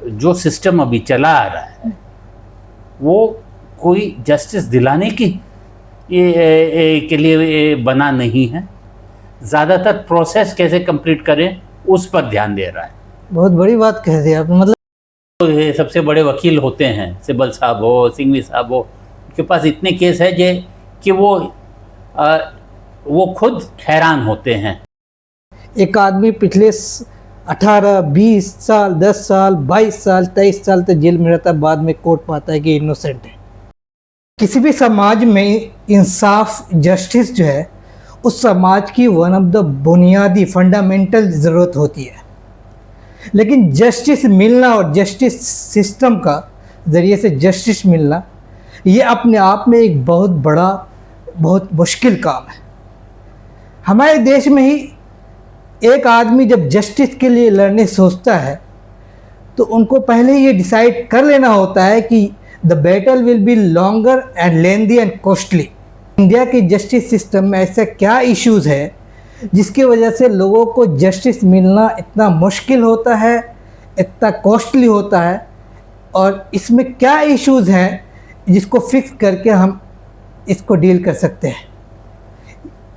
जो सिस्टम अभी चला आ रहा है वो कोई जस्टिस दिलाने की के लिए बना नहीं है। ज़्यादातर प्रोसेस कैसे कंप्लीट करें उस पर ध्यान दे रहा है। बहुत बड़ी बात कह दी आपने। मतलब तो ये सबसे बड़े वकील होते हैं, सिब्बल साहब हो, सिंघवी साहब हो, उनके पास इतने केस है कि वो खुद हैरान होते हैं। एक आदमी पिछले 18, 20 साल, 10 साल, 22 साल, 23 साल तक जेल में रहता है, बाद में कोर्ट में आता है कि इनोसेंट है। किसी भी समाज में इंसाफ, जस्टिस जो है उस समाज की वन ऑफ द बुनियादी फंडामेंटल ज़रूरत होती है। लेकिन जस्टिस मिलना और जस्टिस सिस्टम का ज़रिए से जस्टिस मिलना ये अपने आप में एक बहुत बड़ा, बहुत मुश्किल काम है। हमारे देश में ही एक आदमी जब जस्टिस के लिए लड़ने सोचता है तो उनको पहले ये डिसाइड कर लेना होता है कि the battle will be longer and lengthy and costly. India के जस्टिस सिस्टम में ऐसा क्या इश्यूज़ है जिसकी वजह से लोगों को जस्टिस मिलना इतना मुश्किल होता है, इतना कॉस्टली होता है, और इसमें क्या इश्यूज़ हैं जिसको फिक्स करके हम इसको डील कर सकते हैं।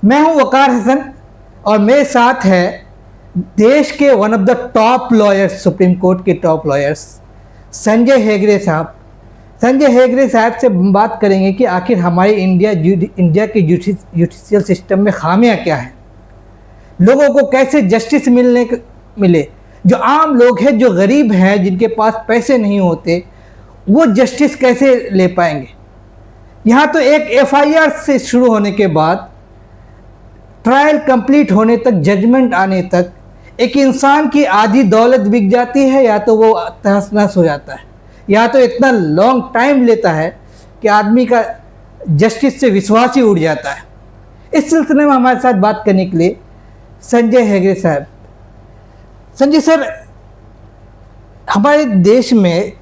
मैं हूं वकार हसन और मेरे साथ है देश के one of the top lawyers, supreme court के टॉप लॉयर्स संजय हेगड़े साहब। संजय हेगड़े साहब से बात करेंगे कि आखिर हमारे इंडिया के जुडिशियल सिस्टम में खामियां क्या हैं, लोगों को कैसे जस्टिस मिले। जो आम लोग हैं, जो गरीब हैं, जिनके पास पैसे नहीं होते, वो जस्टिस कैसे ले पाएंगे। यहाँ तो एक एफआईआर से शुरू होने के बाद ट्रायल कंप्लीट होने तक, जजमेंट आने तक एक इंसान की आधी दौलत बिक जाती है, या तो वो तहस नहस हो जाता है, या तो इतना लॉन्ग टाइम लेता है कि आदमी का जस्टिस से विश्वास ही उड़ जाता है। इस सिलसिले में हमारे साथ बात करने के लिए संजय हेगड़े साहब। संजय सर, हमारे देश में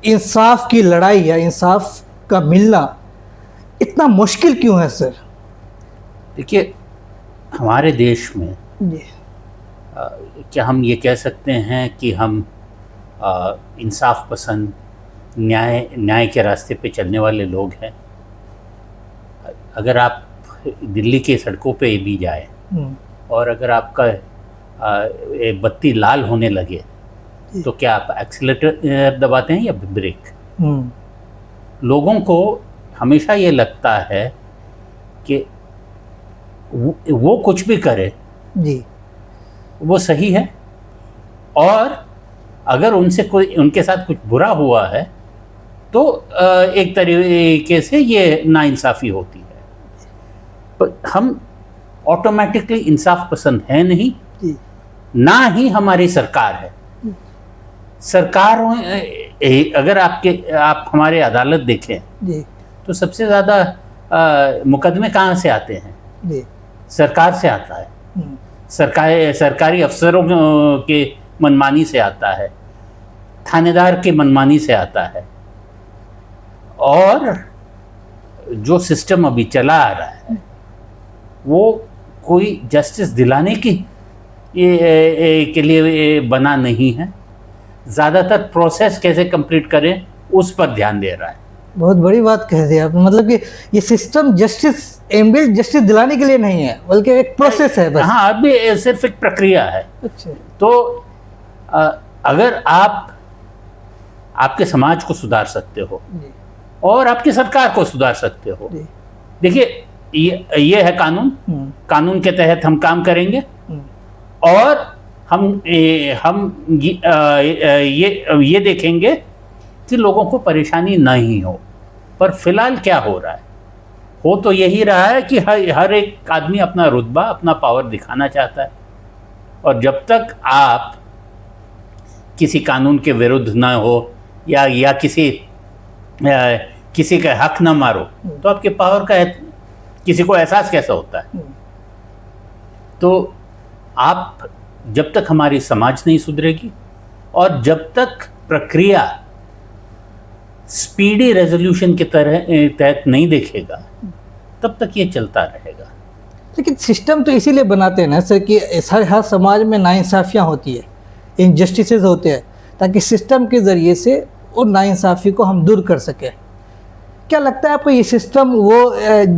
इंसाफ की लड़ाई या इंसाफ का मिलना इतना मुश्किल क्यों है सर? देखिए, हमारे देश में क्या हम ये कह सकते हैं कि हम इंसाफ पसंद, न्याय के रास्ते पे चलने वाले लोग हैं। अगर आप दिल्ली के सड़कों पे भी जाए और अगर आपका बत्ती लाल होने लगे तो क्या आप एक्सीलेटर दबाते हैं या ब्रेक? लोगों को हमेशा ये लगता है कि वो कुछ भी करे जी, वो सही है, और अगर उनके साथ कुछ बुरा हुआ है तो एक तरीके से ये नाइंसाफ़ी होती है। पर हम ऑटोमेटिकली इंसाफ पसंद है नहीं, ना ही हमारी सरकार है। सरकार, अगर आप हमारे अदालत देखें तो सबसे ज़्यादा मुकदमे कहाँ से आते हैं? सरकार से आता है। सरकारी अफसरों के मनमानी से आता है, थानेदार के मनमानी से आता है। और जो सिस्टम अभी चला आ रहा है वो कोई जस्टिस दिलाने की के लिए बना नहीं है। ज़्यादातर प्रोसेस कैसे कंप्लीट करें उस पर ध्यान दे रहा है। बहुत बड़ी बात कह दी आपने। मतलब कि ये सिस्टम जस्टिस दिलाने के लिए नहीं है, बल्कि एक प्रोसेस है बस। हाँ, अभी सिर्फ एक प्रक्रिया है। अच्छा। तो अगर आप आपके समाज को सुधार सकते हो और आपकी सरकार को सुधार सकते हो, देखिए ये है कानून के तहत हम काम करेंगे और हम ये देखेंगे कि लोगों को परेशानी नहीं हो। पर फिलहाल क्या हो रहा है? हो तो यही रहा है कि हर एक आदमी अपना रुतबा, अपना पावर दिखाना चाहता है, और जब तक आप किसी कानून के विरुद्ध ना हो या किसी का हक ना मारो तो आपके पावर का किसी को एहसास कैसा होता है? तो आप जब तक हमारी समाज नहीं सुधरेगी और जब तक प्रक्रिया स्पीडी रेजोल्यूशन के तहत नहीं देखेगा, तब तक ये चलता रहेगा। लेकिन सिस्टम तो इसीलिए बनाते हैं ना सर कि हर समाज में नाइंसाफ़ियाँ होती है, इनजस्टिसेस होते हैं, ताकि सिस्टम के ज़रिए से उन नाइंसाफ़ी को हम दूर कर सकें। क्या लगता है आपको ये सिस्टम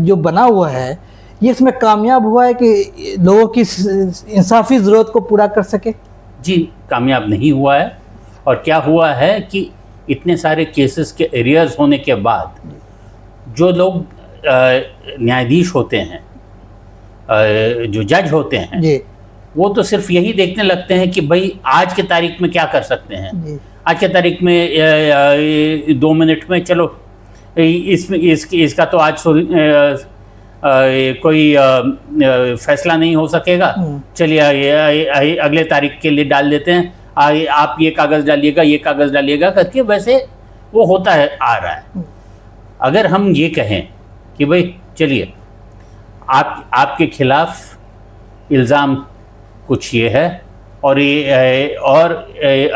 जो बना हुआ है ये इसमें कामयाब हुआ है कि लोगों की इंसाफ़ी ज़रूरत को पूरा कर सके? जी, कामयाब नहीं हुआ है। और क्या हुआ है कि इतने सारे केसेस के एरियाज होने के बाद जो लोग न्यायाधीश होते हैं, जो जज होते हैं जी वो तो सिर्फ यही देखने लगते हैं कि भाई आज के तारीख में क्या कर सकते हैं। जी आज के तारीख में 2 मिनट में चलो इसका तो आज कोई फैसला नहीं हो सकेगा, चलिए अगले तारीख के लिए डाल देते हैं, आप ये कागज़ डालिएगा, ये कागज़ डालिएगा करके वैसे वो होता है आ रहा है। अगर हम ये कहें कि भाई चलिए आपके खिलाफ इल्ज़ाम कुछ ये है और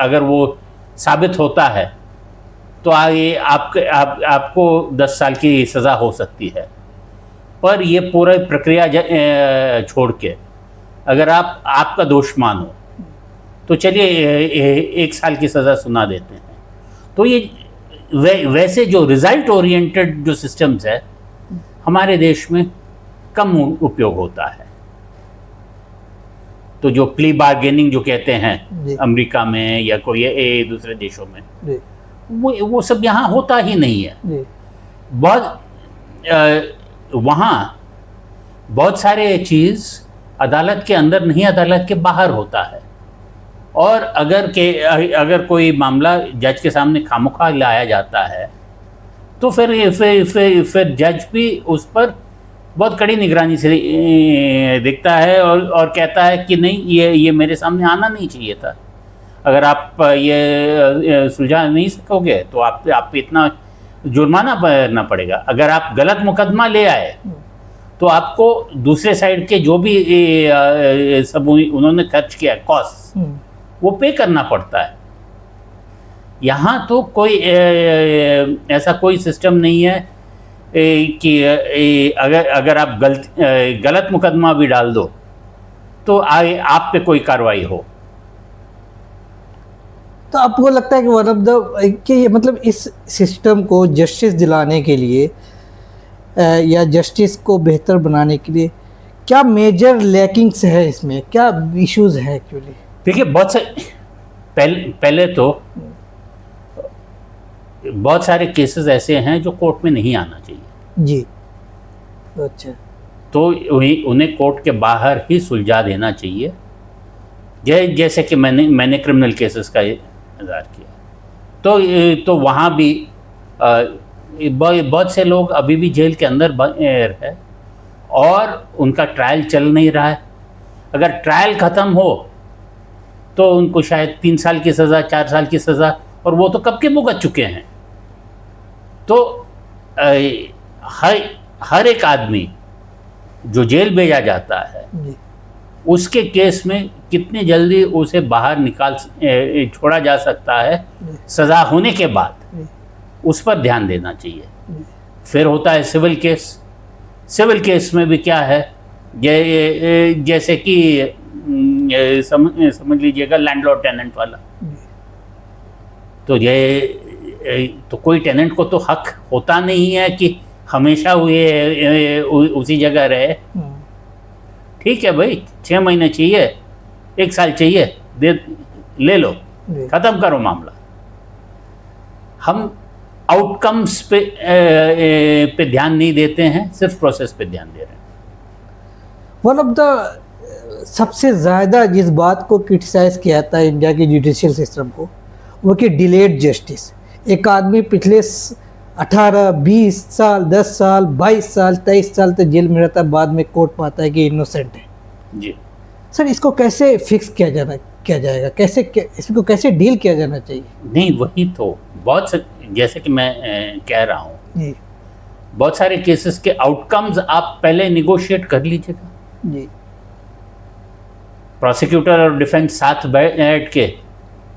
अगर वो साबित होता है तो आपको 10 साल की सज़ा हो सकती है। पर ये पूरा प्रक्रिया छोड़ के अगर आपका दोष मानो तो चलिए 1 साल की सज़ा सुना देते हैं। तो ये वैसे जो रिज़ल्ट ओरिएंटेड जो सिस्टम्स है हमारे देश में कम उपयोग होता है। तो जो प्ली बार्गेनिंग जो कहते हैं अमेरिका में या कोई दूसरे देशों में, वो सब यहाँ होता ही नहीं है। वहाँ बहुत सारे चीज़ अदालत के अंदर नहीं, अदालत के बाहर होता है। और अगर कोई मामला जज के सामने खामोखा लाया जाता है तो फिर जज भी उस पर बहुत कड़ी निगरानी से देखता है और कहता है कि नहीं, ये मेरे सामने आना नहीं चाहिए था। अगर आप ये सुलझा नहीं सकोगे तो आप पे इतना जुर्माना भरना पड़ेगा। अगर आप गलत मुकदमा ले आए तो आपको दूसरे साइड के जो भी सब उन्होंने खर्च किया कॉस्ट वो पे करना पड़ता है। यहाँ तो कोई ऐसा कोई सिस्टम नहीं है कि अगर आप गलत मुकदमा भी डाल दो तो आप पे कोई कार्रवाई हो। तो आपको लगता है कि वन ऑफ द कि मतलब इस सिस्टम को जस्टिस दिलाने के लिए या जस्टिस को बेहतर बनाने के लिए क्या मेजर लैकिंग्स है, इसमें क्या इश्यूज हैं एक्चुअली? देखिए, बहुत से पहले तो बहुत सारे केसेस ऐसे हैं जो कोर्ट में नहीं आना चाहिए। जी, अच्छा। तो उन्हें कोर्ट के बाहर ही सुलझा देना चाहिए। जैसे कि मैंने क्रिमिनल केसेस का इंतज़ार किया तो वहाँ भी बहुत से लोग अभी भी जेल के अंदर है और उनका ट्रायल चल नहीं रहा है। अगर ट्रायल ख़त्म हो तो उनको शायद 3 साल की सज़ा, 4 साल की सज़ा, और वो तो कब के भुगत चुके हैं। तो हर एक आदमी जो जेल भेजा जाता है उसके केस में कितनी जल्दी उसे बाहर छोड़ा जा सकता है सज़ा होने के बाद, उस पर ध्यान देना चाहिए। फिर होता है सिविल केस। सिविल केस में भी क्या है, जैसे कि समझ लीजिएगा लैंडलॉर्ड टेनेंट वाला, तो कोई टेनेंट को तो हक होता नहीं है कि हमेशा उसी जगह रहे। ठीक है भाई, 6 महीने चाहिए, 1 साल चाहिए, ले लो, ख़त्म करो मामला। हम आउटकम्स पे ध्यान नहीं देते हैं, सिर्फ प्रोसेस पे ध्यान दे रहे हैं। वन ऑफ द सबसे ज़्यादा जिस बात को क्रिटिसाइज़ किया था इंडिया की जुडिशियल सिस्टम को, वो कि डिलेड जस्टिस। एक आदमी पिछले 18, 20 साल, 10 साल, 22 साल, 23 साल तक जेल में रहता है, बाद में कोर्ट में आता है कि इनोसेंट है। जी सर, इसको कैसे फिक्स किया जाएगा, इसको कैसे डील किया जाना चाहिए? नहीं, वही तो बहुत जैसे कि मैं कह रहा हूँ, बहुत सारे केसेस के आउटकम्स आप पहले निगोशिएट कर लीजिएगा। जी, प्रोसिक्यूटर और डिफेंस साथ बैठ के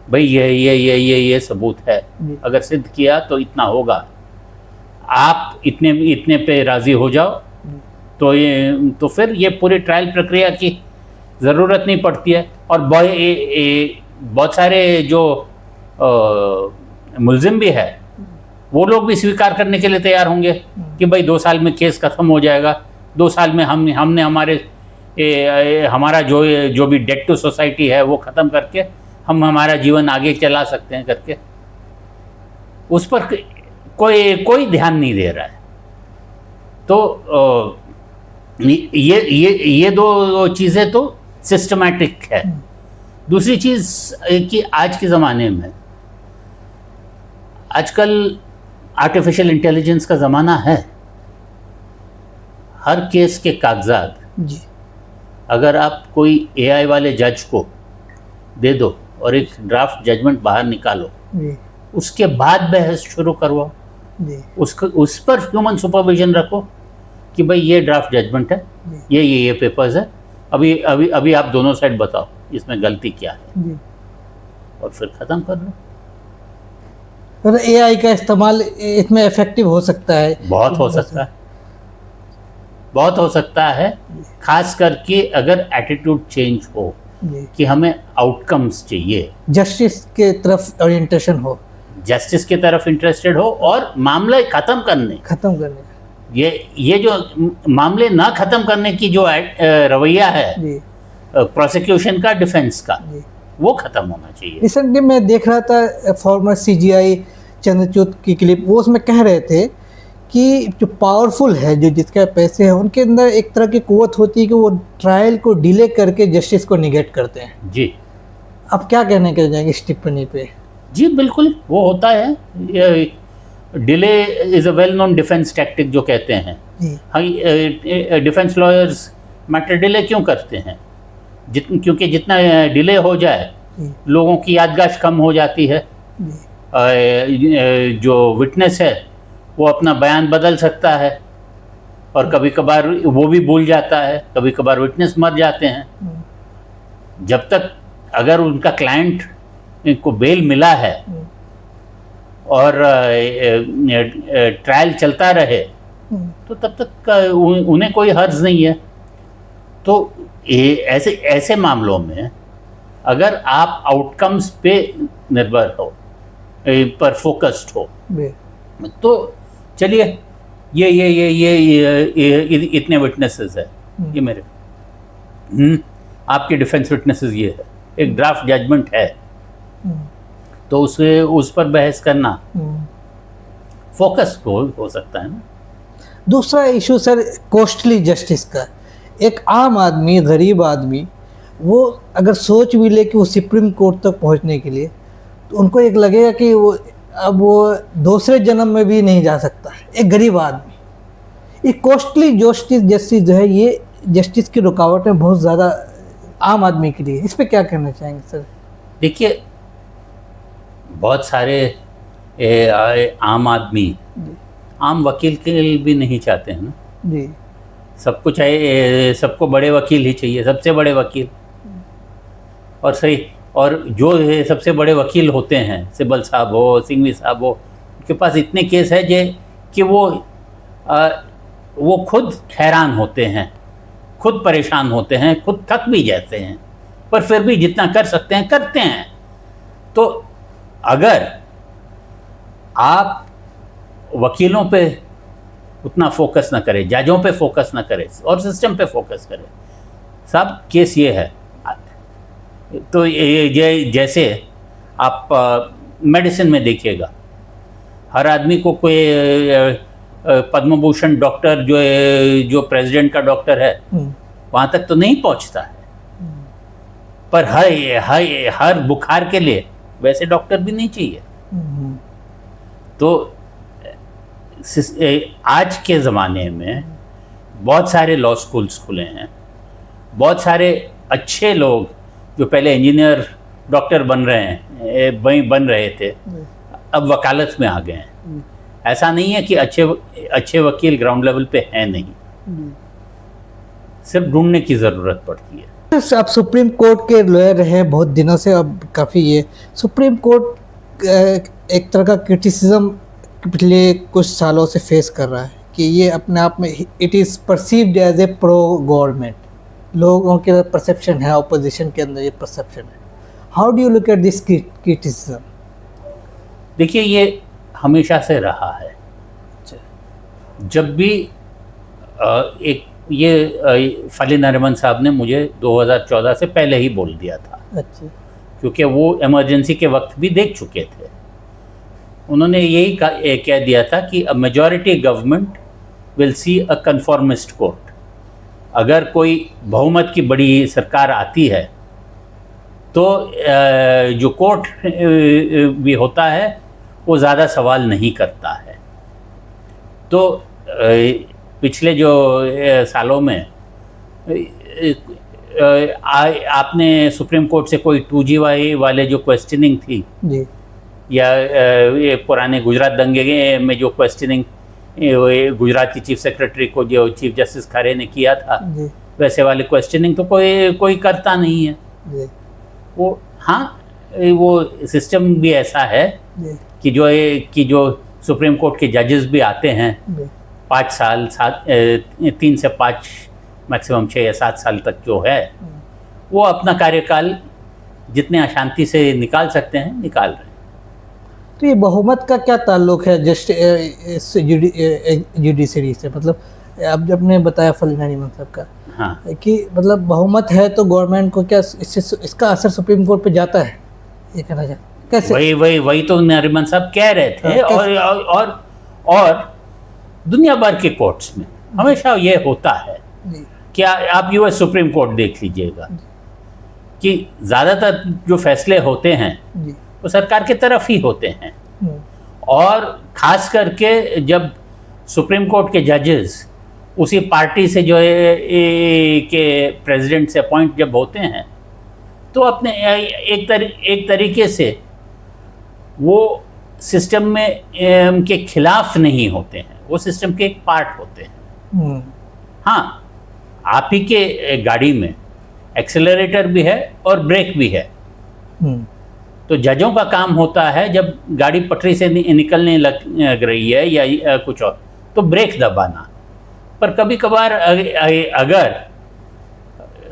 भाई ये सबूत है, अगर सिद्ध किया तो इतना होगा, आप इतने पे राज़ी हो जाओ, तो फिर ये पूरी ट्रायल प्रक्रिया की ज़रूरत नहीं पड़ती है। और बहुत सारे जो मुलजिम भी है, वो लोग भी स्वीकार करने के लिए तैयार होंगे कि भाई 2 साल में केस ख़त्म हो जाएगा, 2 साल में हमने हमारा जो भी डेट टू सोसाइटी है वो ख़त्म करके हम हमारा जीवन आगे चला सकते हैं करके। उस पर कोई ध्यान नहीं दे रहा है। तो ये दो चीज़ें तो सिस्टमैटिक है। दूसरी चीज़ कि आज के ज़माने में आजकल आर्टिफिशियल इंटेलिजेंस का ज़माना है। हर केस के कागजात जी अगर आप कोई एआई वाले जज को दे दो और एक ड्राफ्ट जजमेंट बाहर निकालो, जी उसके बाद बहस शुरू करवाओ, जी उस पर ह्यूमन सुपरविजन रखो कि भाई ये ड्राफ्ट जजमेंट है, ये पेपर्स है, अभी आप दोनों साइड बताओ इसमें गलती क्या है, जी। और फिर ख़त्म कर लो। तो एआई का इस्तेमाल इसमें इफेक्टिव हो सकता है, बहुत हो सकता है, बहुत हो सकता है, खास करके अगर एटीट्यूड चेंज हो जी। कि हमें आउटकम्स चाहिए, जस्टिस के तरफ ओरिएंटेशन हो, जस्टिस की तरफ इंटरेस्टेड हो और मामले ख़त्म करने का ये जो मामले ना ख़त्म करने की जो रवैया है जी प्रोसिक्यूशन का, डिफेंस का, जी। वो ख़त्म होना चाहिए। रिसेंटली मैं देख रहा था फॉर्मर सीजीआई चंद्रचूड की क्लिप, वो उसमें कह रहे थे कि जो पावरफुल है, जो जिसके पैसे हैं, उनके अंदर एक तरह की कुव्वत होती है कि वो ट्रायल को डिले करके जस्टिस को निगेट करते हैं। जी, अब क्या कहने के जाएंगे इस टिप्पणी पे? जी बिल्कुल वो होता है। Delay is a well known defence tactic जो कहते हैं। जी डिफेंस लॉयर्स मैटर डिले क्यों करते हैं? क्योंकि जितना डिले हो जाए जी लोगों की याददाश्त कम हो जाती है। जी जो विटनेस है वो अपना बयान बदल सकता है और कभी कभार वो भी भूल जाता है, कभी कभार विटनेस मर जाते हैं। जब तक अगर उनका क्लाइंट को बेल मिला है और ट्रायल चलता रहे तो तब तक उन्हें कोई हर्ज नहीं है। तो ऐसे मामलों में अगर आप आउटकम्स पे निर्भर हो, पर फोकस्ड हो, तो चलिए ये इतने विटनेसेस है, ये मेरे आपके डिफेंस विटनेसेस ये है, एक ड्राफ्ट जजमेंट है, तो उस पर बहस करना फोकस हो सकता है ना। दूसरा इशू सर, कॉस्टली जस्टिस का। एक आम आदमी, गरीब आदमी, वो अगर सोच भी ले कि वो सुप्रीम कोर्ट तक पहुंचने के लिए, तो उनको एक लगेगा कि वो दूसरे जन्म में भी नहीं जा सकता। एक गरीब आदमी, ये कॉस्टली जस्टिस जो है, ये जस्टिस की रुकावटें बहुत ज़्यादा आम आदमी के लिए। इस पर क्या कहना चाहेंगे सर? देखिए, बहुत सारे आम आदमी आम वकील के लिए भी नहीं चाहते हैं ना जी। सबको चाहिए, सबको बड़े वकील ही चाहिए, सबसे बड़े वकील। और सही, और जो सबसे बड़े वकील होते हैं, सिब्बल साहब हो, सिंघवी साहब हो, उनके पास इतने केस है कि वो खुद हैरान होते हैं, खुद परेशान होते हैं, खुद थक भी जाते हैं, पर फिर भी जितना कर सकते हैं करते हैं। तो अगर आप वकीलों पे उतना फोकस ना करें, जजों पे फोकस ना करें और सिस्टम पे फोकस करें, सब केस ये है। तो ये जैसे आप मेडिसिन में देखिएगा, हर आदमी को कोई पद्म भूषण डॉक्टर जो प्रेसिडेंट का डॉक्टर है वहाँ तक तो नहीं पहुँचता है, पर हर बुखार के लिए वैसे डॉक्टर भी नहीं चाहिए। तो आज के ज़माने में बहुत सारे लॉ स्कूल्स खुले हैं, बहुत सारे अच्छे लोग जो पहले इंजीनियर डॉक्टर बन रहे थे, अब वकालत में आ गए हैं। ऐसा नहीं है कि अच्छे वकील ग्राउंड लेवल पे हैं नहीं, सिर्फ ढूंढने की ज़रूरत पड़ती है। आप सुप्रीम कोर्ट के लॉयर रहे बहुत दिनों से, अब काफ़ी ये सुप्रीम कोर्ट एक तरह का क्रिटिसिज्म पिछले कुछ सालों से फेस कर रहा है कि ये अपने आप में it is perceived as a pro government. लोगों के परसेप्शन है, अपोजिशन के अंदर ये परसेप्शन है। How do you look at this criticism? देखिए, ये हमेशा से रहा है। जब भी एक ये फली नरिमन साहब ने मुझे 2014 से पहले ही बोल दिया था। अच्छा। क्योंकि वो इमरजेंसी के वक्त भी देख चुके थे। उन्होंने यही कह दिया था कि a majority government will see a conformist court. अगर कोई बहुमत की बड़ी सरकार आती है तो जो कोर्ट भी होता है वो ज़्यादा सवाल नहीं करता है। तो पिछले जो सालों में आपने सुप्रीम कोर्ट से कोई 2G वाले जो क्वेश्चनिंग थी जी, या ये पुराने गुजरात दंगे में जो क्वेश्चनिंग गुजरात की चीफ सेक्रेटरी को जो चीफ जस्टिस खरे ने किया था, जी, वैसे वाली क्वेश्चनिंग तो कोई करता नहीं है। जी, वो हाँ, वो सिस्टम भी ऐसा है जी, कि जो सुप्रीम कोर्ट के जजेस भी आते हैं जी, 5 साल 3 से 5 मैक्सिमम 6 या 7 साल तक जो है वो अपना कार्यकाल जितने अशांति से निकाल सकते हैं निकाल रहे हैं। तो ये बहुमत का क्या ताल्लुक है जुडिशरी से? मतलब आप जब ने बताया फली नरिमन साहब का, हाँ, कि मतलब बहुमत है तो गवर्नमेंट को क्या इसका असर सुप्रीम कोर्ट पे जाता है, ये कहना चाहते कैसे? वही तो नरिमन साहब कह रहे थे। हाँ, और दुनिया भर के कोर्ट्स में हमेशा ये होता है। जी, कि आप यूएस सुप्रीम कोर्ट देख लीजिएगा कि ज़्यादातर जो फैसले होते हैं जी, वो सरकार की तरफ ही होते हैं। हम्म, और ख़ास करके जब सुप्रीम कोर्ट के जजेस उसी पार्टी से जो है के प्रेसिडेंट से अपॉइंट जब होते हैं तो अपने एक तरीके से वो सिस्टम में के खिलाफ नहीं होते हैं, वो सिस्टम के एक पार्ट होते हैं। हाँ, आप ही के गाड़ी में एक्सेलरेटर भी है और ब्रेक भी है। तो जजों का काम होता है जब गाड़ी पटरी से निकलने लग रही है या कुछ और तो ब्रेक दबाना। पर कभी कभार अगर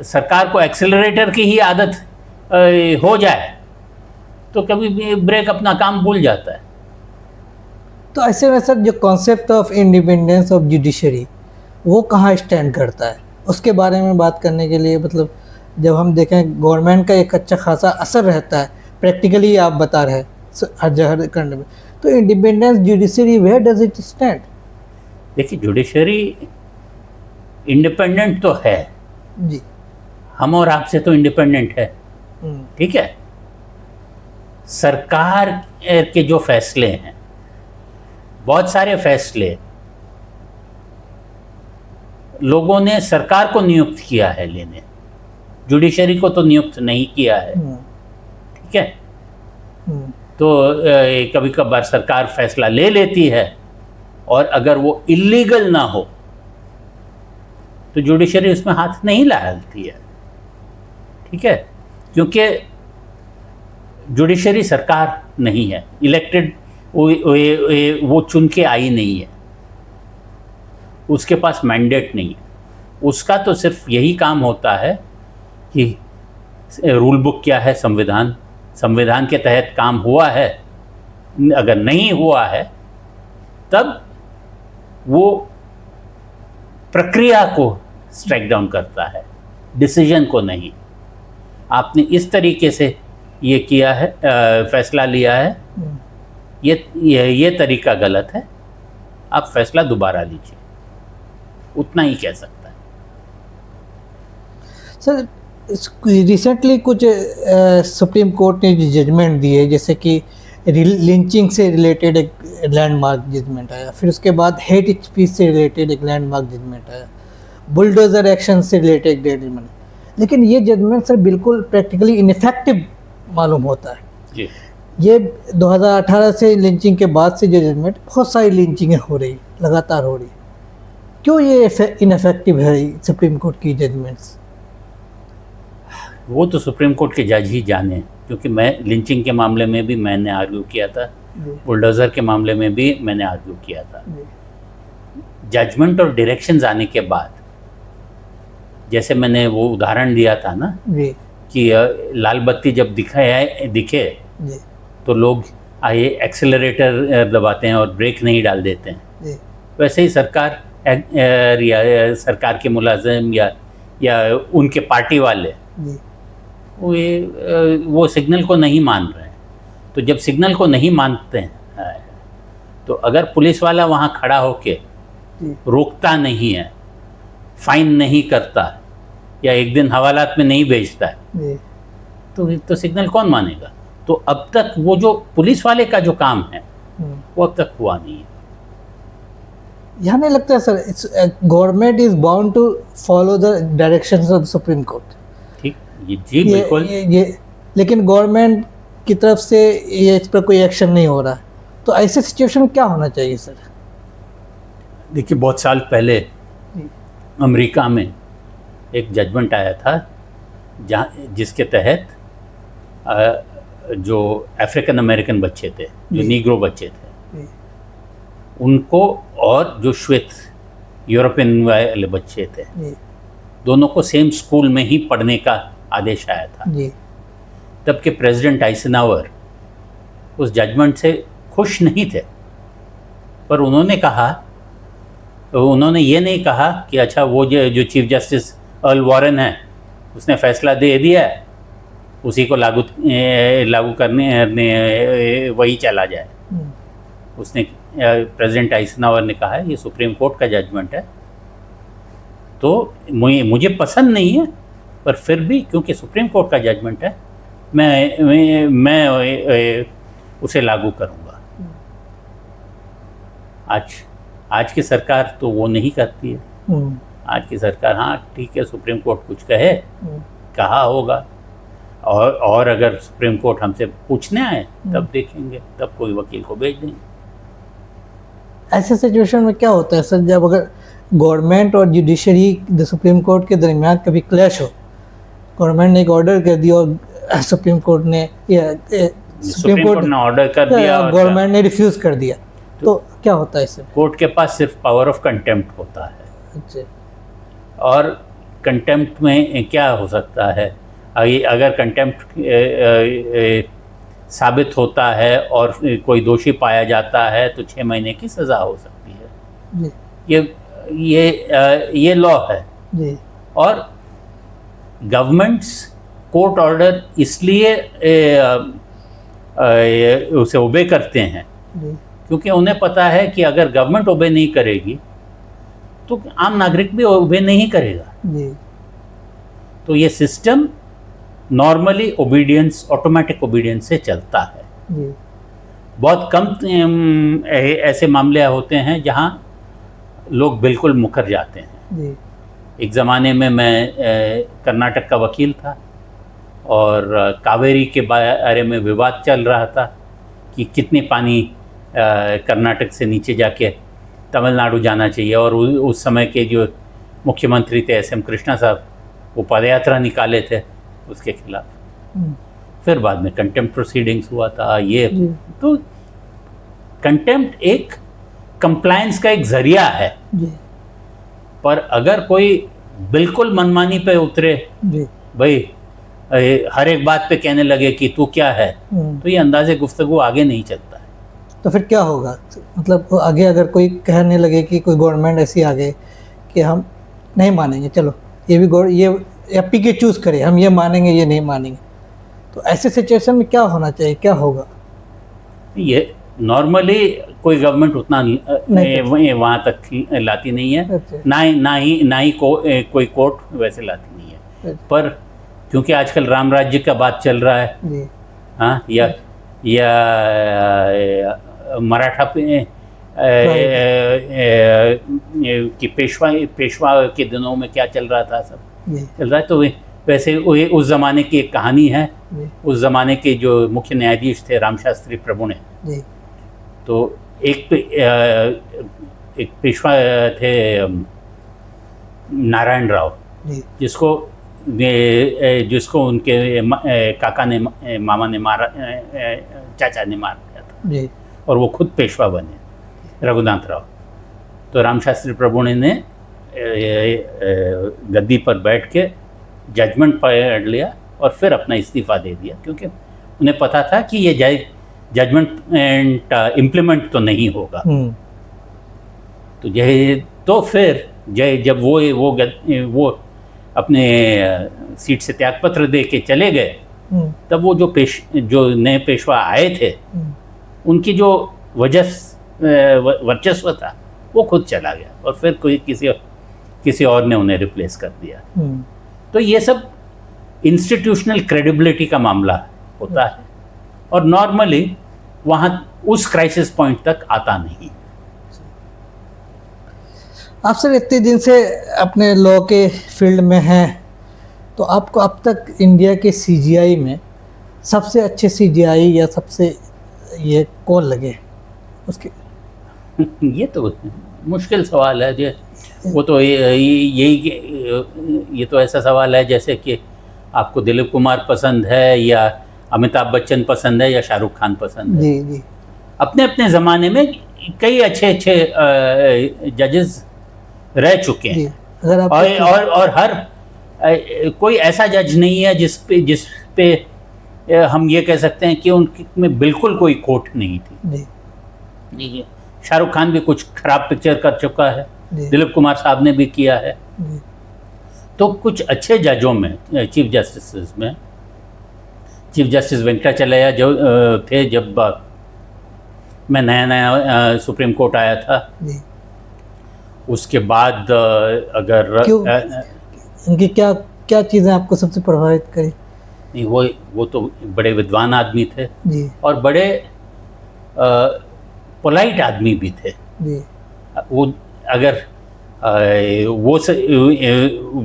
सरकार को एक्सेलरेटर की ही आदत हो जाए तो कभी भी ब्रेक अपना काम भूल जाता है। तो ऐसे में सर जो concept of independence of judiciary वो कहाँ स्टैंड करता है, उसके बारे में बात करने के लिए मतलब जब हम देखें गवर्नमेंट का एक अच्छा खासा असर रहता है, प्रैक्टिकली आप बता रहे हैं हर जगह करने में, तो independence judiciary where does it stand? देखिए, जुडिशरी इंडिपेंडेंट तो है जी, हम और आपसे तो इंडिपेंडेंट है, ठीक है। सरकार के जो फैसले हैं, बहुत सारे फैसले लोगों ने सरकार को नियुक्त किया है लेने, जुडिशरी को तो नियुक्त नहीं किया है, ठीक है। तो कभी कभार सरकार फैसला ले लेती है और अगर वो इलीगल ना हो तो जुडिशरी उसमें हाथ नहीं डालती है, ठीक है। क्योंकि जुडिशरी सरकार नहीं है, इलेक्टेड, वो चुन के आई नहीं है, उसके पास मैंडेट नहीं है। उसका तो सिर्फ यही काम होता है कि रूल बुक क्या है, संविधान के तहत काम हुआ है, अगर नहीं हुआ है तब वो प्रक्रिया को स्ट्राइक डाउन करता है, डिसीजन को नहीं। आपने इस तरीके से ये किया है, फैसला लिया है, ये तरीका गलत है, आप फैसला दोबारा लीजिए, उतना ही कह सकता है। सर रिसेंटली कुछ सुप्रीम कोर्ट ने जो जजमेंट दिए, जैसे कि लिंचिंग से रिलेटेड एक लैंडमार्क जजमेंट आया, फिर उसके बाद हेट स्पीच से रिलेटेड एक लैंडमार्क जजमेंट आया, बुलडोजर एक्शन से रिलेटेड एक जजमेंट। लेकिन ये जजमेंट सर बिल्कुल प्रैक्टिकली इनफेक्टिव मालूम होता है जी। ये 2018 से लिंचिंग के बाद से जो जजमेंट, बहुत सारी लिंचिंगें हो रही, लगातार हो रही, क्यों ये इनफेक्टिव है सुप्रीम कोर्ट की जजमेंट्स? वो तो सुप्रीम कोर्ट के जज ही जाने, क्योंकि मैं लिंचिंग के मामले में भी मैंने आर्ग्यू किया था, बुलडोज़र के मामले में भी मैंने आर्ग्यू किया था। जजमेंट और डायरेक्शंस आने के बाद, जैसे मैंने वो उदाहरण दिया था ना जी, कि लाल बत्ती जब दिखे जी, तो लोग आए एक्सेलरेटर दबाते हैं और ब्रेक नहीं डाल देते हैं, जी वैसे ही सरकार या सरकार के मुलाजिम या उनके पार्टी वाले जी वो सिग्नल को नहीं मान रहे हैं। तो जब सिग्नल को नहीं मानते हैं तो अगर पुलिस वाला वहाँ खड़ा होके जी रोकता नहीं है, फाइन नहीं करता या एक दिन हवालात में नहीं भेजता है, जी तो सिग्नल कौन मानेगा? तो अब तक वो जो पुलिस वाले का जो काम है वो अब तक हुआ नहीं है। यहाँ नहीं लगता है sir government is bound to follow the directions of the supreme court? ठीक, ये जी बिल्कुल। ये लेकिन गवर्नमेंट की तरफ से ये इस पर कोई एक्शन नहीं हो रहा, तो ऐसे सिचुएशन में क्या होना चाहिए सर? देखिए, बहुत साल पहले अमेरिका में एक जजमेंट आया था जिसके तहत जो अफ्रीकन अमेरिकन बच्चे थे, जो नीग्रो बच्चे थे, उनको और जो श्वेत यूरोपियन वाले बच्चे थे, दोनों को सेम स्कूल में ही पढ़ने का आदेश आया था। तब के प्रेसिडेंट आइसेनहावर उस जजमेंट से खुश नहीं थे, पर उन्होंने ये नहीं कहा कि अच्छा वो जो चीफ जस्टिस अर्ल वॉरेन है उसने फैसला दे दिया है, उसी को लागू करने वही चला जाए। उसने प्रेसिडेंट आइसेनहावर ने कहा है ये सुप्रीम कोर्ट का जजमेंट है, तो मुझे पसंद नहीं है, पर फिर भी क्योंकि सुप्रीम कोर्ट का जजमेंट है मैं उसे लागू करूँगा। आज की सरकार तो वो नहीं करती है। आज की सरकार हाँ ठीक है, सुप्रीम कोर्ट कुछ कहा होगा, और अगर सुप्रीम कोर्ट हमसे पूछने आए तब देखेंगे, तब कोई वकील को भेज देंगे। ऐसे सिचुएशन में क्या होता है सर, जब अगर गवर्नमेंट और जुडिशरी द सुप्रीम कोर्ट के दरमियान कभी क्लैश हो, गवर्नमेंट ने एक ऑर्डर कर दिया और सुप्रीम कोर्ट ने ऑर्डर कर दिया, गवर्नमेंट ने रिफ्यूज कर दिया, तो क्या होता है इससे? कोर्ट के पास सिर्फ पावर ऑफ कंटेम्प्ट होता है। अच्छा। और कंटेम्प्ट में क्या हो सकता है, अगर कंटेम्प्ट साबित होता है और कोई दोषी पाया जाता है तो 6 महीने की सज़ा हो सकती है जी। ये लॉ है जी। और गवर्नमेंट्स कोर्ट ऑर्डर इसलिए उसे ओबे करते हैं जी, क्योंकि उन्हें पता है कि अगर गवर्नमेंट ओबे नहीं करेगी तो आम नागरिक भी ओबे नहीं करेगा जी। तो ये system normally obedience, automatic obedience से चलता है जी। बहुत कम ऐसे मामले होते हैं जहां लोग बिल्कुल मुकर जाते हैं जी। एक ज़माने में मैं कर्नाटक का वकील था और कावेरी के बारे में विवाद चल रहा था कि कितनी पानी कर्नाटक से नीचे जाके तमिलनाडु जाना चाहिए, और उस समय के जो मुख्यमंत्री थे SM कृष्णा साहब, वो पदयात्रा निकाले थे उसके खिलाफ। फिर बाद में कंटेम्प्ट प्रोसीडिंग्स हुआ था ये। तो कंटेम्प्ट एक कंप्लायंस का एक जरिया है जी। पर अगर कोई बिल्कुल मनमानी पे उतरे जी, भाई हर एक बात पे कहने लगे कि तू क्या है, तो ये अंदाजे गुफ्तगू आगे नहीं चलता है। तो फिर क्या होगा, मतलब आगे अगर कोई कहने लगे कि कोई गवर्नमेंट ऐसी आ गई कि हम नहीं मानेंगे, चलो ये भी ये पी चूज करे, हम ये मानेंगे ये नहीं मानेंगे, तो ऐसे सिचुएशन में क्या होना चाहिए, क्या होगा? ये नॉर्मली कोई गवर्नमेंट उतना वहाँ तक लाती नहीं है। अच्छा। ना ही कोई कोर्ट वैसे लाती नहीं है। अच्छा। पर क्योंकि आजकल राम राज्य का बात चल रहा है हाँ, या मराठा कि पेशवा के दिनों में क्या चल रहा था, सब चल रहा है। तो वैसे उस ज़माने की एक कहानी है। उस ज़माने के जो मुख्य न्यायाधीश थे रामशास्त्री प्रभुणे, तो एक पेशवा थे नारायण राव, जिसको उनके काका ने मामा ने मारा, चाचा ने मार दिया था, और वो खुद पेशवा बने, रघुनाथ राव। तो रामशास्त्री प्रभुणे ने गद्दी पर बैठ के जजमेंट पढ़ लिया और फिर अपना इस्तीफ़ा दे दिया, क्योंकि उन्हें पता था कि ये जजमेंट इम्प्लीमेंट तो नहीं होगा। तो यह तो फिर जब वो अपने सीट से त्यागपत्र दे के चले गए, तब वो जो नए पेशवा आए थे, उनकी जो वर्चस्व था वो खुद चला गया और फिर कोई किसी और ने उन्हें रिप्लेस कर दिया। तो ये सब इंस्टीट्यूशनल क्रेडिबिलिटी का मामला होता है और नॉर्मली वहाँ उस क्राइसिस पॉइंट तक आता नहीं। आप सर इतने दिन से अपने लॉ के फील्ड में हैं, तो आपको अब तक इंडिया के सीजीआई में सबसे अच्छे सीजीआई या सबसे ये कौन लगे उसके? ये तो मुश्किल सवाल है। वो तो ये तो ऐसा सवाल है जैसे कि आपको दिलीप कुमार पसंद है या अमिताभ बच्चन पसंद है या शाहरुख खान पसंद है। जी। अपने अपने ज़माने में कई अच्छे जजेस रह चुके हैं। अगर आप और हर कोई ऐसा जज नहीं है जिस पे हम ये कह सकते हैं कि उनमें बिल्कुल कोई खोट नहीं थी। जी। शाहरुख खान भी कुछ खराब पिक्चर कर चुका है, दिलीप कुमार साहब ने भी किया है। तो कुछ अच्छे जजों में, चीफ जस्टिस में, चीफ जस्टिस वेंकटाचलैया जो थे जब मैं नया सुप्रीम कोर्ट आया था, उसके बाद अगर उनकी क्या चीज़ें आपको सबसे प्रभावित करी? नहीं, वो तो बड़े विद्वान आदमी थे जी। और बड़े पोलाइट आदमी भी थे। जी। वो अगर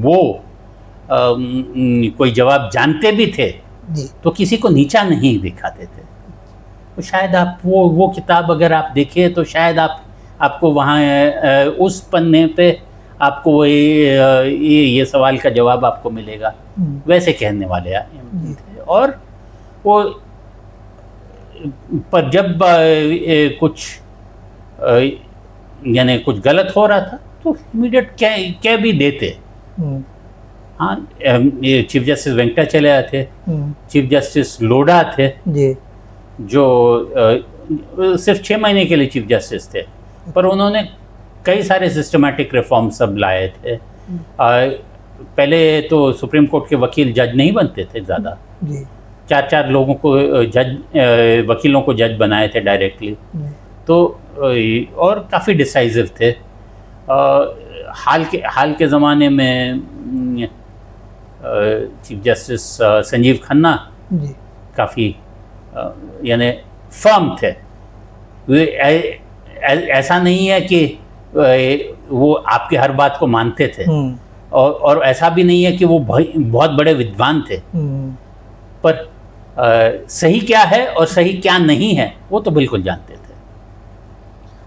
वो कोई जवाब जानते भी थे जी, तो किसी को नीचा नहीं दिखाते थे। तो शायद आप वो किताब अगर आप देखें तो शायद आपको वहाँ उस पन्ने पे आपको ये सवाल का जवाब आपको मिलेगा। वैसे कहने वाले थे। और वो पर जब कुछ यानी कुछ गलत हो रहा था तो इमीडिएट कह भी देते। हाँ, चीफ जस्टिस वेंकटाचलैया थे, चीफ जस्टिस लोढ़ा थे जी, जो सिर्फ 6 महीने के लिए चीफ जस्टिस थे, पर उन्होंने कई सारे सिस्टमैटिक रिफॉर्म सब लाए थे। पहले तो सुप्रीम कोर्ट के वकील जज नहीं बनते थे ज़्यादा, 4 लोगों को वकीलों को जज बनाए थे डायरेक्टली। तो और काफ़ी डिसाइसिव थे। हाल के ज़माने में चीफ जस्टिस संजीव खन्ना काफ़ी यानी फर्म थे। ऐसा नहीं है कि वो आपकी हर बात को मानते थे, और ऐसा भी नहीं है कि वो बहुत बड़े विद्वान थे, पर सही क्या है और सही क्या नहीं है वो तो बिल्कुल जानते थे।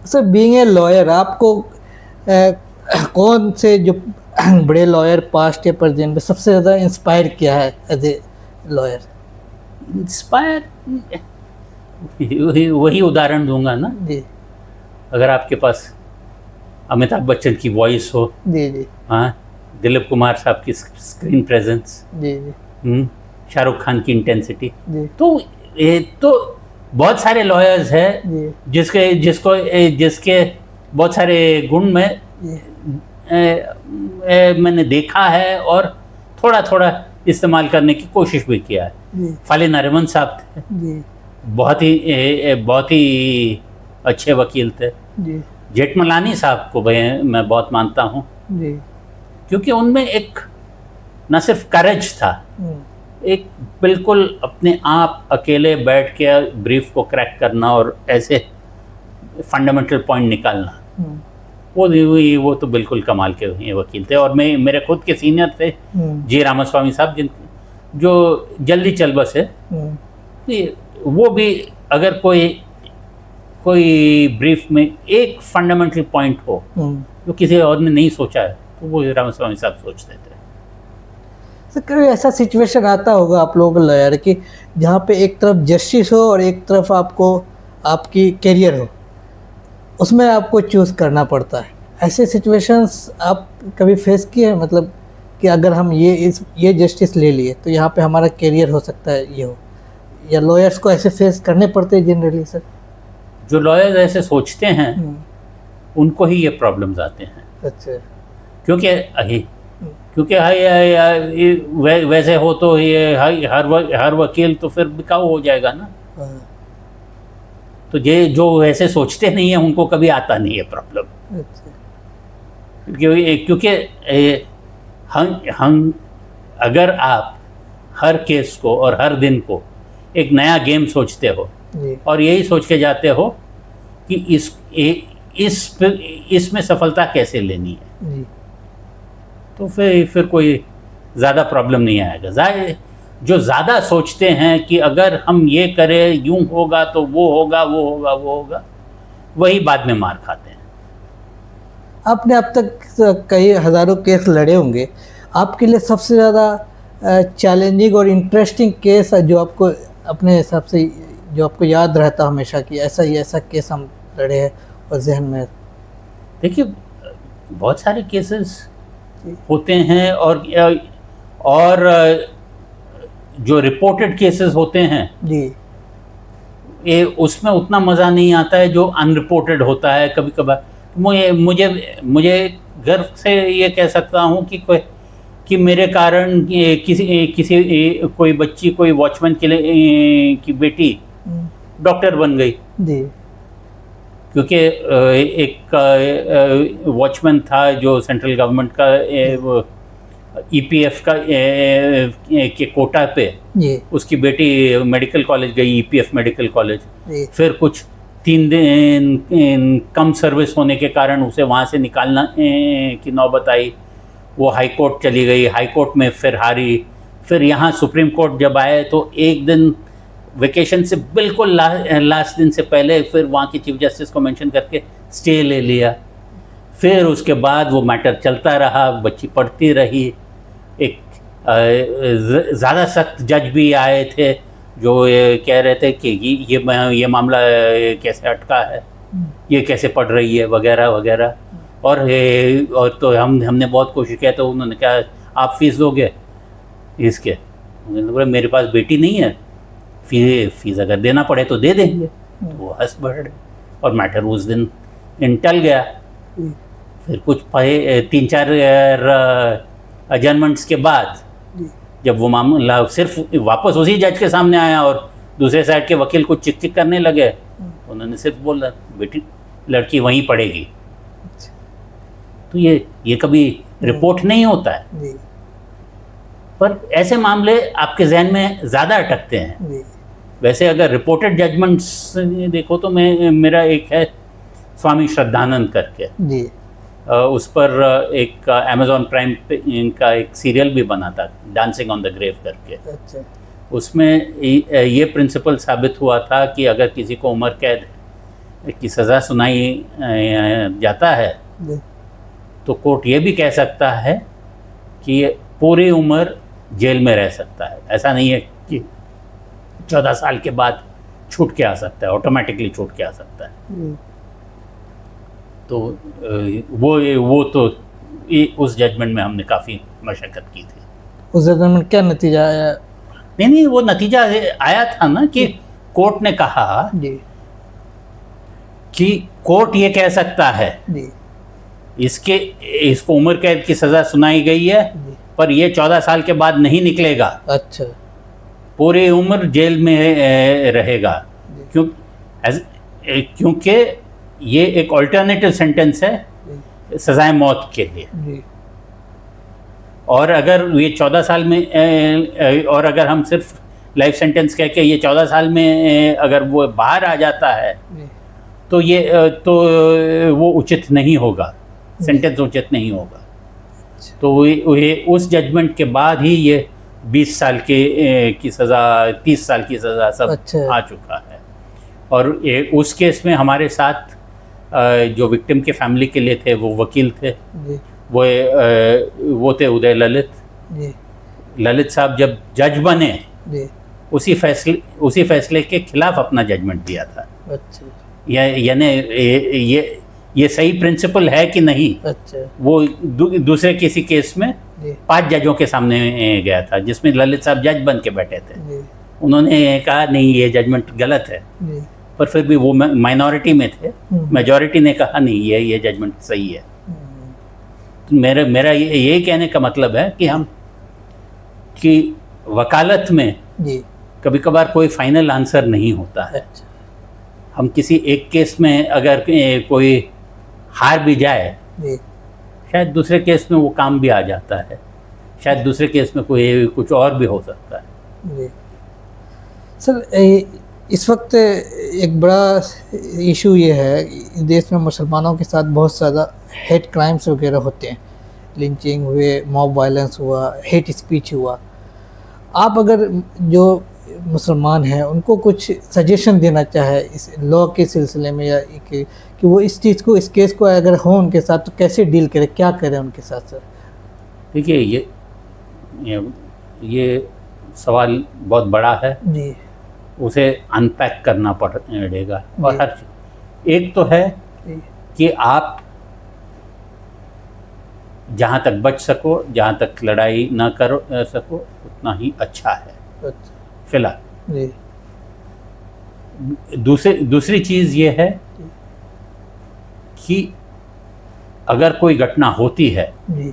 सर, बीइंग ए लॉयर, आपको कौन से जो बड़े लॉयर पास्ट या प्रेजेंट में सबसे ज़्यादा इंस्पायर किया है एज ए लॉयर? इंस्पायर वही उदाहरण दूंगा ना जी। अगर आपके पास अमिताभ बच्चन की वॉइस हो, जी, हाँ, दिलीप कुमार साहब की स्क्रीन प्रेजेंस, जी, शाहरुख खान की इंटेंसिटी, जी, तो बहुत सारे लॉयर्स हैं जिसके बहुत सारे गुण में मैंने देखा है और थोड़ा थोड़ा इस्तेमाल करने की कोशिश भी किया है। फाली नरिमन साहब थे, बहुत ही अच्छे वकील थे। जेठमलानी साहब को मैं बहुत मानता हूँ, क्योंकि उनमें एक न सिर्फ करेज था, एक बिल्कुल अपने आप अकेले बैठ के ब्रीफ को क्रैक करना और ऐसे फंडामेंटल पॉइंट निकालना, वो तो बिल्कुल कमाल के वकील थे। और मेरे खुद के सीनियर थे जी रामास्वामी साहब, जो जल्दी चल बसे। वो भी अगर कोई ब्रीफ में एक फंडामेंटल पॉइंट हो जो किसी और ने नहीं सोचा है, तो वो रामास्वामी साहब सोचते थे। सर, कभी ऐसा सिचुएशन आता होगा आप लोगों को लॉयर की, जहाँ पे एक तरफ जस्टिस हो और एक तरफ आपकी करियर हो, उसमें आपको चूज़ करना पड़ता है। ऐसे सिचुएशंस आप कभी फेस किए हैं? मतलब कि अगर हम ये जस्टिस ले लिए तो यहाँ पे हमारा करियर हो सकता है, ये हो, या लॉयर्स को ऐसे फेस करने पड़ते हैं जनरली सर? जो लॉयर्स ऐसे सोचते हैं उनको ही ये प्रॉब्लम्स आते हैं। अच्छा। क्योंकि वैसे हो तो ये हर वकील तो फिर बिकाऊ हो जाएगा ना। तो ये जो वैसे सोचते नहीं है उनको कभी आता नहीं है प्रॉब्लम। अच्छा। क्योंकि हम अगर आप हर केस को और हर दिन को एक नया गेम सोचते हो और यही सोच के जाते हो कि इसमें सफलता कैसे लेनी है जी। तो फिर कोई ज़्यादा प्रॉब्लम नहीं आएगा। जो ज़्यादा सोचते हैं कि अगर हम ये करें यूं होगा तो वो होगा, वही बाद में मार खाते हैं। आपने अब तक कई हज़ारों केस लड़े होंगे, आपके लिए सबसे ज़्यादा चैलेंजिंग और इंटरेस्टिंग केस है जो आपको अपने हिसाब से जो आपको याद रहता हमेशा कि ऐसा केस हम लड़े हैं और जहन में? देखिए, बहुत सारे केसेस होते हैं और जो रिपोर्टेड केसेस होते हैं जी, ये उसमें उतना मज़ा नहीं आता है जो अनरिपोर्टेड होता है। कभी कभार मुझे गर्व से ये कह सकता हूँ कि मेरे कारण कोई बच्ची, कोई वॉचमैन की बेटी डॉक्टर बन गई। जी। क्योंकि एक वॉचमैन था जो सेंट्रल गवर्नमेंट का ईपीएफ का के कोटा पे, उसकी बेटी मेडिकल कॉलेज गई, ईपीएफ मेडिकल कॉलेज। फिर कुछ 3 दिन कम सर्विस होने के कारण उसे वहाँ से निकालना की नौबत आई। वो हाई कोर्ट चली गई, हाई कोर्ट में फिर हारी। फिर यहाँ सुप्रीम कोर्ट जब आए तो एक दिन वेकेशन से बिल्कुल लास्ट दिन से पहले फिर वहाँ की चीफ जस्टिस को मेंशन करके स्टे ले लिया। फिर उसके बाद वो मैटर चलता रहा, बच्ची पढ़ती रही। एक ज़्यादा सख्त जज भी आए थे जो कह रहे थे कि ये मामला कैसे अटका है, ये कैसे पढ़ रही है, वगैरह वगैरह। और तो हमने बहुत कोशिश किया तो उन्होंने कहा आप फीस दोगे इसके? उन्होंने बोला मेरे पास बेटी नहीं है, फीस अगर देना पड़े तो दे देंगे। तो वो हंस पड़े और मैटर उस दिन टल गया। फिर कुछ 3-4 अजर्नमेंट्स के बाद जब वो मामला सिर्फ वापस उसी जज के सामने आया और दूसरे साइड के वकील कुछ चिक चिक करने लगे, उन्होंने सिर्फ बोला बेटी लड़की वहीं पढ़ेगी। तो ये कभी रिपोर्ट नहीं होता है, पर ऐसे मामले आपके जहन में ज़्यादा अटकते हैं। वैसे अगर रिपोर्टेड जजमेंट्स देखो तो मेरा एक है स्वामी श्रद्धानंद करके जी, उस पर एक अमेज़ॉन प्राइम पे इनका एक सीरियल भी बना था, डांसिंग ऑन द ग्रेव करके। अच्छा। उसमें ये प्रिंसिपल साबित हुआ था कि अगर किसी को उम्र कैद की सज़ा सुनाई जाता है तो कोर्ट ये भी कह सकता है कि पूरी उम्र जेल में रह सकता है। ऐसा नहीं है कि 14 साल के बाद छूट के आ सकता है, ऑटोमेटिकली छूट के आ सकता है। तो वो तो उस जजमेंट में हमने काफ़ी मशक्क़त की थी। उस जजमेंट में क्या नतीजा आया? नहीं, वो नतीजा आया था ना कि कोर्ट ने कहा जी कि कोर्ट ये कह सकता है जी, इसको उम्र कैद की सज़ा सुनाई गई है पर ये 14 साल के बाद नहीं निकलेगा। अच्छा। पूरी उम्र जेल में रहेगा क्योंकि ये एक अल्टरनेटिव सेंटेंस है सज़ाए मौत के लिए। और अगर ये 14 साल में और अगर हम सिर्फ लाइफ सेंटेंस कह के ये 14 साल में अगर वो बाहर आ जाता है तो वो उचित नहीं होगा, सेंटेंस उचित नहीं होगा। तो ये उस जजमेंट के बाद ही ये 20 साल की सज़ा, 30 साल की सज़ा सब आ चुका है। और उस केस में हमारे साथ जो विक्टिम के फैमिली के लिए थे वो वकील थे, वो थे उदय ललित साहब। जब जज बने उसी फैसले के खिलाफ अपना जजमेंट दिया था। अच्छा। यानी ये सही प्रिंसिपल है कि नहीं। अच्छा। वो दूसरे किसी केस में 5 जजों के सामने गया था जिसमें ललित साहब जज बन के बैठे थे। उन्होंने कहा नहीं ये जजमेंट गलत है, जी पर फिर भी वो माइनॉरिटी में थे, मेजॉरिटी ने कहा नहीं ये जजमेंट सही है। तो मेरा यही कहने का मतलब है कि वकालत में जी कभी कभार कोई फाइनल आंसर नहीं होता है। अच्छा हम किसी एक केस में अगर कोई हार भी जाए, जी शायद दूसरे केस में वो काम भी आ जाता है, शायद दूसरे केस में कोई कुछ और भी हो सकता है। जी सर, इस वक्त एक बड़ा इशू ये है, देश में मुसलमानों के साथ बहुत ज़्यादा हेट क्राइम्स वगैरह होते हैं, लिंचिंग हुए, मॉब वायलेंस हुआ, हेट स्पीच हुआ। आप अगर जो मुसलमान हैं उनको कुछ सजेशन देना चाहे इस लॉ के सिलसिले में, या कि वो इस चीज़ को, इस केस को अगर हो उनके साथ तो कैसे डील करें, क्या करें उनके साथ सर? देखिए ये सवाल बहुत बड़ा है, जी उसे अनपैक करना पड़ेगा। और जी। हर एक तो है जी कि आप जहाँ तक बच सको, जहाँ तक लड़ाई ना कर सको उतना ही अच्छा है अच्छा फिलहाल। जी दूसरी चीज़ ये है कि अगर कोई घटना होती है जी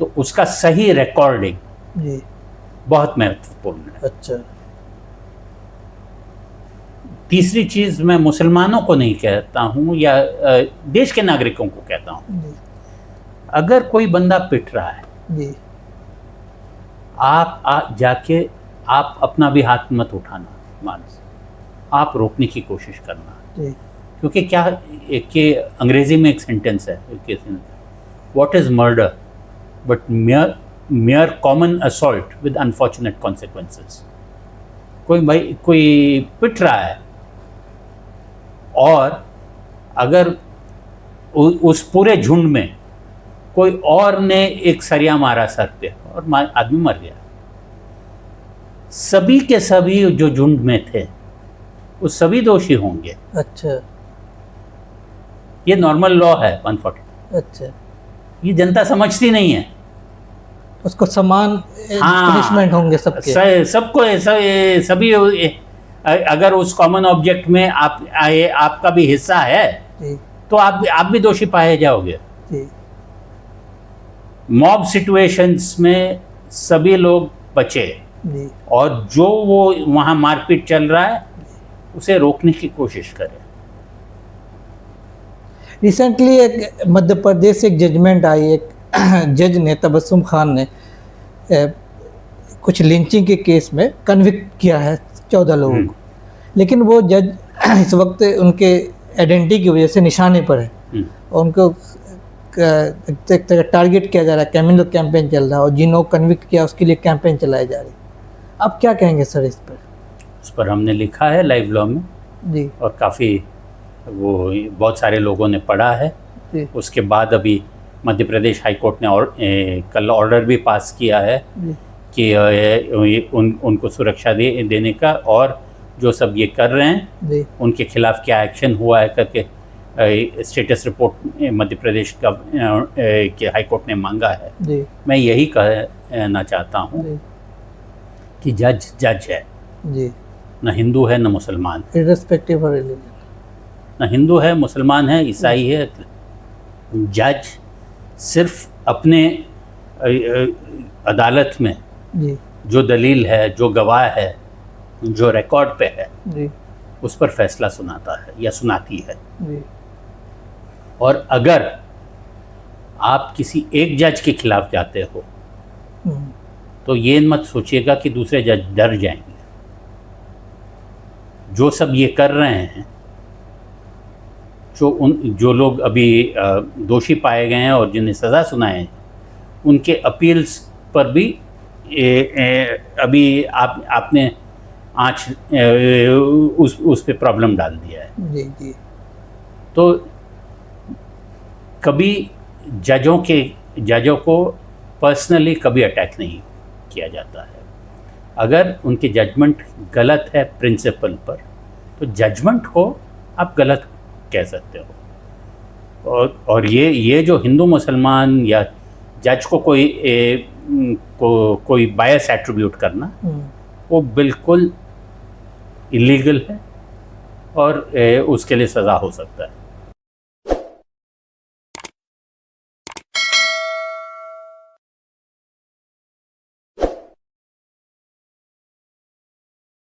तो उसका सही रिकॉर्डिंग जी। बहुत महत्वपूर्ण है। अच्छा तीसरी चीज़ मैं मुसलमानों को नहीं कहता हूँ या देश के नागरिकों को कहता हूँ, जी अगर कोई बंदा पिट रहा है, जी आप जाके आप अपना भी हाथ मत उठाना, मानस आप रोकने की कोशिश करना। जी क्योंकि क्या कि अंग्रेजी में एक सेंटेंस है, what is murder but mayor common assault with unfortunate consequences. कोई पिट रहा है और अगर उस पूरे झुंड में कोई और ने एक सरिया मारा सर पे और आदमी मर गया, सभी के सभी जो झुंड में थे वो सभी दोषी होंगे। अच्छा ये नॉर्मल लॉ है 140। अच्छा, ये जनता समझती नहीं है। उसको समान पनिशमेंट होंगे सबके, सबको सभी अगर उस कॉमन ऑब्जेक्ट में आपका भी हिस्सा है जी तो आप भी दोषी पाए जाओगे। जी मॉब सिचुएशंस में सभी लोग बचे जी और जो वो वहाँ मारपीट चल रहा है उसे रोकने की कोशिश करें। रिसेंटली एक मध्य प्रदेश से एक जजमेंट आई, एक जज ने, तबस्सुम खान ने कुछ लिंचिंग के केस में कन्विक्ट किया है 14 लोगों को, लेकिन वो जज इस वक्त उनके आइडेंटिटी की वजह से निशाने पर है और उनको टारगेट किया जा रहा है, कैमिलो कैंपेन चल रहा है और जिन्हों कन्विक्ट किया उसके लिए कैंपेन चलाई जा रही है। आप क्या कहेंगे सर इस पर? उस पर हमने लिखा है लाइव लॉ में जी और काफ़ी वो बहुत सारे लोगों ने पढ़ा है। जी उसके बाद अभी मध्य प्रदेश हाई कोर्ट ने कल ऑर्डर भी पास किया है जी कि उनको सुरक्षा देने का, और जो सब ये कर रहे हैं जी उनके खिलाफ क्या एक्शन हुआ है करके स्टेटस रिपोर्ट मध्य प्रदेश के हाई कोर्ट ने मांगा है। जी मैं यही कहना चाहता हूँ जी कि जज है, जी, न हिंदू है न मुसलमान, इर्रेस्पेक्टिव ऑफ रिलीजन, न हिंदू है मुसलमान है ईसाई है। जज सिर्फ अपने अदालत में जी जो दलील है, जो गवाह है, जो रिकॉर्ड पे है, जी उस पर फैसला सुनाता है या सुनाती है। जी और अगर आप किसी एक जज के खिलाफ जाते हो तो ये मत सोचिएगा कि दूसरे जज डर जाएंगे। जो सब ये कर रहे हैं, जो लोग अभी दोषी पाए गए हैं और जिन्हें सज़ा सुनाए हैं, उनके अपील्स पर भी अभी आपने आँच उस पे प्रॉब्लम डाल दिया है। जी जी तो कभी जजों को पर्सनली कभी अटैक नहीं किया जाता है। अगर उनकी जजमेंट गलत है प्रिंसिपल पर, तो जजमेंट को आप गलत कह सकते हो। और ये जो हिंदू मुसलमान या जज को कोई बायस एट्रीब्यूट करना, वो बिल्कुल इलीगल है और उसके लिए सज़ा हो सकता है।